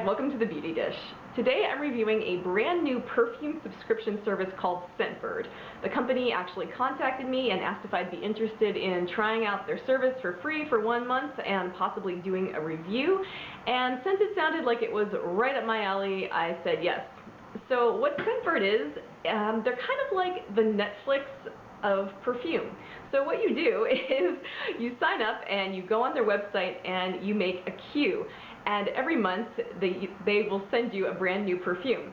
Hi, welcome to the Beauty Dish. Today I'm reviewing a brand new perfume subscription service called Scentbird. The company actually contacted me and asked if I'd be interested in trying out their service for free for 1 month and possibly doing a review. And since it sounded like it was right up my alley, I said yes. So what Scentbird is, they're kind of like the Netflix of perfume. So what you do is you sign up and you go on their website and you make a queue. And every month they will send you a brand new perfume.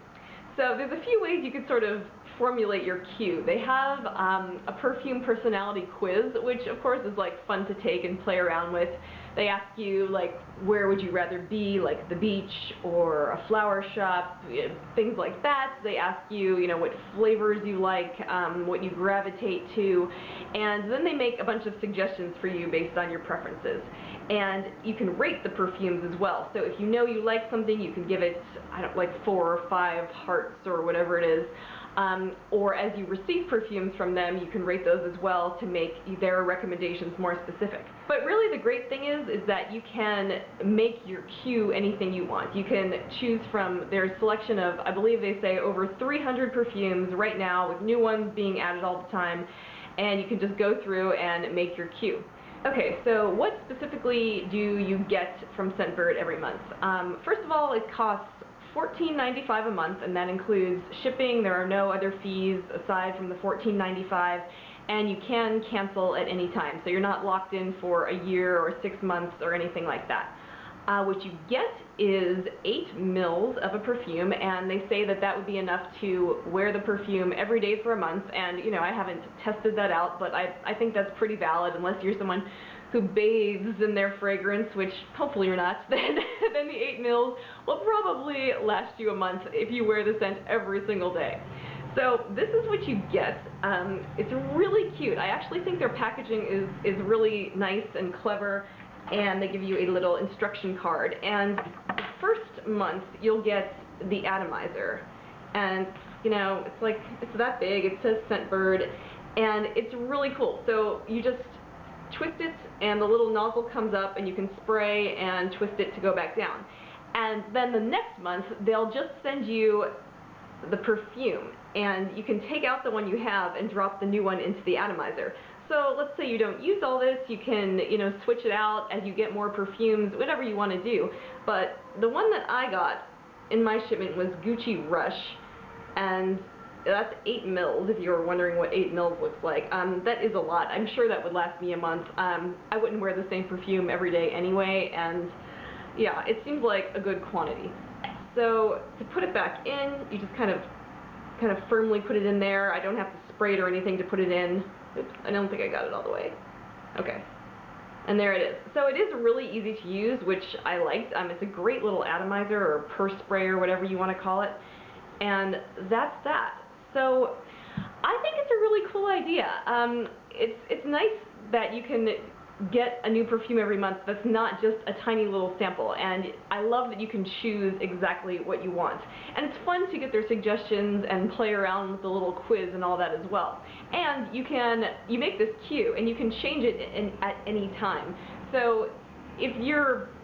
So there's a few ways you could sort of formulate your queue. They have a perfume personality quiz, which of course is like fun to take and play around with. They ask you like where would you rather be, like the beach or a flower shop, things like that. They ask you, what flavors you like, what you gravitate to, and then they make a bunch of suggestions for you based on your preferences. And you can rate the perfumes as well. So if you know you like something, you can give it, like 4 or 5 hearts or whatever it is. Or as you receive perfumes from them, you can rate those as well to make their recommendations more specific. But really the great thing is that you can make your queue anything you want. You can choose from their selection of, I believe they say, over 300 perfumes right now, with new ones being added all the time, and you can just go through and make your queue. Okay, so what specifically do you get from Scentbird every month? First of all, it costs $14.95 a month, and that includes shipping. There are no other fees aside from the $14.95, and you can cancel at any time. So you're not locked in for a year or 6 months or anything like that. What you get is 8 mils of a perfume, and they say that that would be enough to wear the perfume every day for a month. And I haven't tested that out, but I think that's pretty valid, unless you're someone who bathes in their fragrance, which hopefully you're not. Then the 8 mils will probably last you a month if you wear the scent every single day. So this is what you get. It's really cute. I actually think their packaging is really nice and clever, and they give you a little instruction card. And the first month you'll get the atomizer, and it's that big. It says Scentbird, and it's really cool. So you just twist it and the little nozzle comes up and you can spray and twist it to go back down. And then the next month they'll just send you the perfume, and you can take out the one you have and drop the new one into the atomizer. So let's say you don't use all this, you can switch it out as you get more perfumes, whatever you want to do. But the one that I got in my shipment was Gucci Rush, and that's 8 mils, if you were wondering what 8 mils looks like. That is a lot. I'm sure that would last me a month. I wouldn't wear the same perfume every day anyway, and yeah, it seems like a good quantity. So to put it back in, you just kind of firmly put it in there. I don't have to spray it or anything to put it in. Oops, I don't think I got it all the way. Okay. And there it is. So it is really easy to use, which I liked. It's a great little atomizer or purse spray or whatever you want to call it. And that's that. So I think it's a really cool idea. It's nice that you can get a new perfume every month that's not just a tiny little sample, and I love that you can choose exactly what you want. And it's fun to get their suggestions and play around with the little quiz and all that as well. And you make this queue and you can change it at any time. So if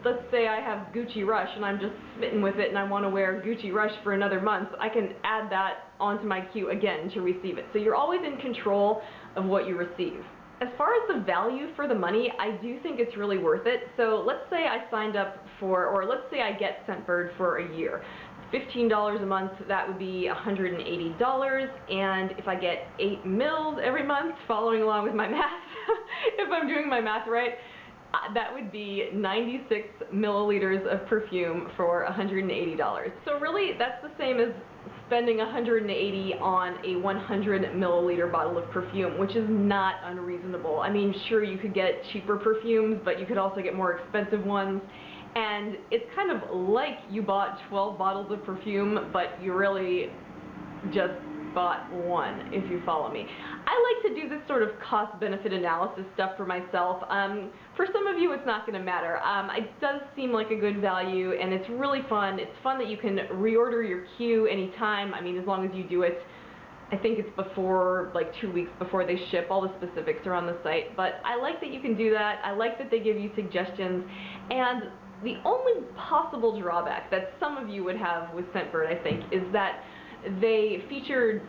let's say I have Gucci Rush and I'm just smitten with it and I want to wear Gucci Rush for another month, I can add that onto my queue again to receive it. So you're always in control of what you receive. As far as the value for the money, I do think it's really worth it. So let's say I signed up or let's say I get Scentbird for a year. $15 a month, that would be $180, and if I get 8 mils every month, following along with my math, if I'm doing my math right, that would be 96 milliliters of perfume for $180. So really, that's the same as spending $180 on a 100 milliliter bottle of perfume, which is not unreasonable. I mean, sure, you could get cheaper perfumes, but you could also get more expensive ones. And it's kind of like you bought 12 bottles of perfume, but you really just bought one, if you follow me. I like to do this sort of cost-benefit analysis stuff for myself. For some of you, it's not going to matter. It does seem like a good value, and it's really fun. It's fun that you can reorder your queue anytime. I mean, as long as you do it, I think it's before, like 2 weeks before they ship. All the specifics are on the site. But I like that you can do that. I like that they give you suggestions. And The only possible drawback that some of you would have with Scentbird, I think, is that they featured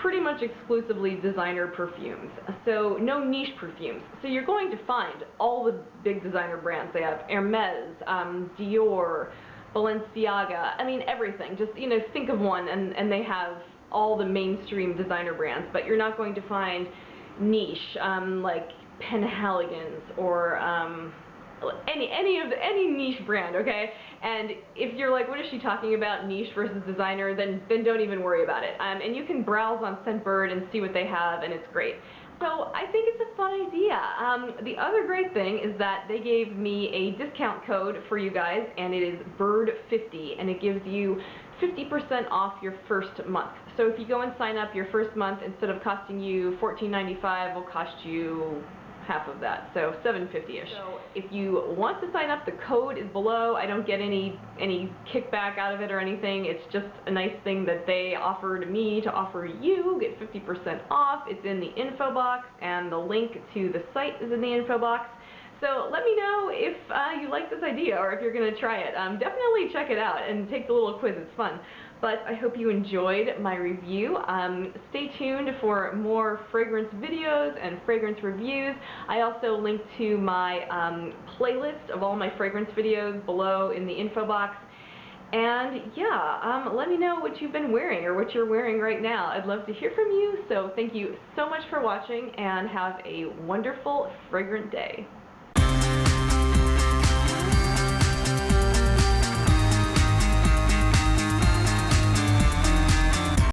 pretty much exclusively designer perfumes, so no niche perfumes. So you're going to find all the big designer brands. They have Hermes, Dior, Balenciaga, I mean everything. Just, you know, think of one and they have all the mainstream designer brands, but you're not going to find niche, like Penhaligon's or any niche brand, okay? And if you're like, what is she talking about, niche versus designer, then don't even worry about it. And you can browse on Scentbird and see what they have, and it's great. So I think it's a fun idea. The other great thing is that they gave me a discount code for you guys, and it is BIRD50, and it gives you 50% off your first month. So if you go and sign up, your first month, instead of costing you $14.95, will cost you half of that, so $7.50-ish. So if you want to sign up, the code is below. I don't get any kickback out of it or anything. It's just a nice thing that they offered me to offer you. Get 50% off. It's in the info box, and the link to the site is in the info box. So let me know if you like this idea or if you're going to try it. Definitely check it out and take the little quiz. It's fun. But I hope you enjoyed my review. Stay tuned for more fragrance videos and fragrance reviews. I also link to my playlist of all my fragrance videos below in the info box. And yeah, let me know what you've been wearing or what you're wearing right now. I'd love to hear from you. So thank you so much for watching, and have a wonderful fragrant day.